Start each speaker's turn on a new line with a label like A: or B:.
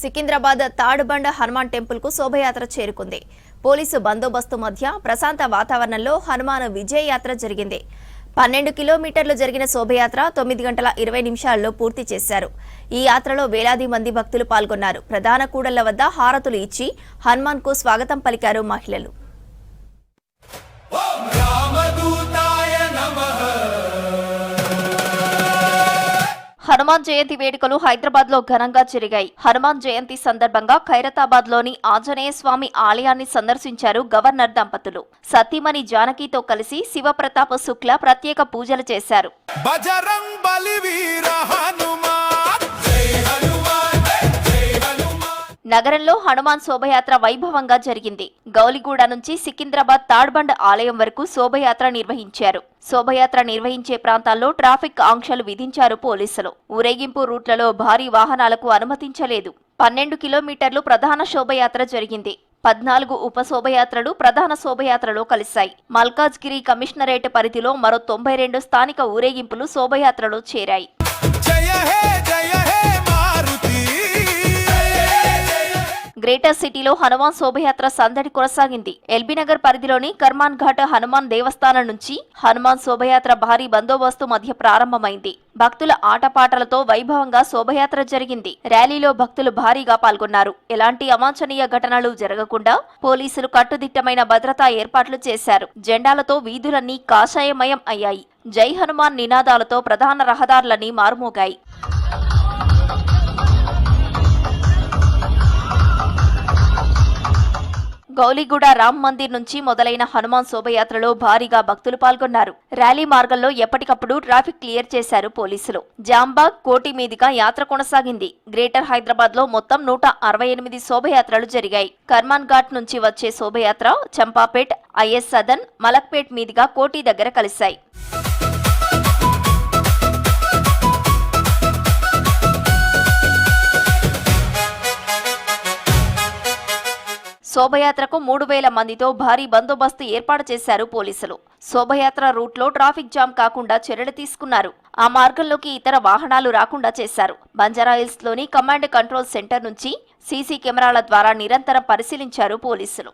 A: Secunderabad తాడుబండ Hanuman temple కు శోభయాత్ర చేరుకుంది. Police బందోబస్తు మధ్య ప్రశాంత వాతావరణంలో హనుమాన్ విజయ యాత్ర జరిగింది. 12 కిలోమీటర్లు జరిగిన శోభయాత్ర 9 గంటల 20 నిమిషాల్లో పూర్తి చేశారు. ఈ యాత్రలో వేలాది మంది భక్తులు పాల్గొన్నారు. ప్రధాన కూడళ్ల వద్ద హారతులు ఇచ్చి హనుమాన్ కు స్వాగతం పలికారు మహిళలు. హనుమాన్ జయంతి వేడుకలు హైదరాబాద్ లో ఘనంగా జరిగాయి. హనుమాన్ జయంతి సందర్భంగా ఖైరతాబాద్ లోని ఆంజనేయ స్వామి ఆలయాన్ని సందర్శించారు గవర్నర్ దంపతులు. సతీమణి జానకితో కలిసి శివప్రతాప శుక్ల ప్రత్యేక పూజలు చేశారు. నగరంలో హనుమాన్ శోభయాత్ర వైభవంగా జరిగింది. గౌలిగూడ నుంచి సికింద్రాబాద్ తాడ్బండ్ ఆలయం వరకు శోభయాత్ర నిర్వహించారు. శోభయాత్ర నిర్వహించే ప్రాంతాల్లో ట్రాఫిక్ ఆంక్షలు విధించారు పోలీసులు. ఊరేగింపు రూట్లలో భారీ వాహనాలకు అనుమతించలేదు. 12 కిలోమీటర్లు ప్రధాన శోభయాత్ర జరిగింది. 14 ఉప శోభయాత్రలు ప్రధాన శోభయాత్రలో కలిశాయి. మల్కాజ్గిరి కమిషనరేట్ పరిధిలో మరో 92 స్థానిక ఊరేగింపులు శోభయాత్రలో చేరాయి. గ్రేటర్ సిటీలో హనుమాన్ శోభయాత్ర సందడి కొనసాగింది. ఎల్బీనగర్ పరిధిలోని కర్మాన్ ఘాట్ హనుమాన్ దేవస్థానం నుంచి హనుమాన్ శోభయాత్ర భారీ బందోబస్తు మధ్య ప్రారంభమైంది. భక్తుల ఆటపాటలతో వైభవంగా శోభయాత్ర జరిగింది. ర్యాలీలో భక్తులు భారీగా పాల్గొన్నారు. ఎలాంటి అవాంఛనీయ ఘటనలు జరగకుండా పోలీసులు కట్టుదిట్టమైన భద్రతా ఏర్పాట్లు చేశారు. జెండాలతో వీధులన్నీ కాషాయమయం అయ్యాయి. జై హనుమాన్ నినాదాలతో ప్రధాన రహదారులన్నీ మారుమోగాయి. గౌలిగూడ రామ్ మందిర్ నుంచి మొదలైన హనుమాన్ శోభయాత్రలో భారీగా భక్తులు పాల్గొన్నారు. ర్యాలీ మార్గంలో ఎప్పటికప్పుడు ట్రాఫిక్ క్లియర్ చేశారు పోలీసులు. జాంబాగ్ కోటి మీదుగా యాత్ర కొనసాగింది. గ్రేటర్ హైదరాబాద్ లో మొత్తం 168 శోభయాత్రలు జరిగాయి. కర్మాన్ ఘాట్ నుంచి వచ్చే శోభయాత్ర చంపాపేట్, ఐఎస్ సదన్, మలక్పేట్ మీదుగా కోటి దగ్గర కలిశాయి. శోభయాత్రకు 3000 మందితో భారీ బందోబస్తు ఏర్పాటు చేశారు పోలీసులు. శోభయాత్ర రూట్లో ట్రాఫిక్ జామ్ కాకుండా చర్యలు తీసుకున్నారు. ఆ మార్గంలోకి ఇతర వాహనాలు రాకుండా చేశారు. బంజారాహిల్స్ లోని కమాండ్ కంట్రోల్ సెంటర్ నుంచి సీసీ కెమెరాల ద్వారా నిరంతరం పరిశీలించారు పోలీసులు.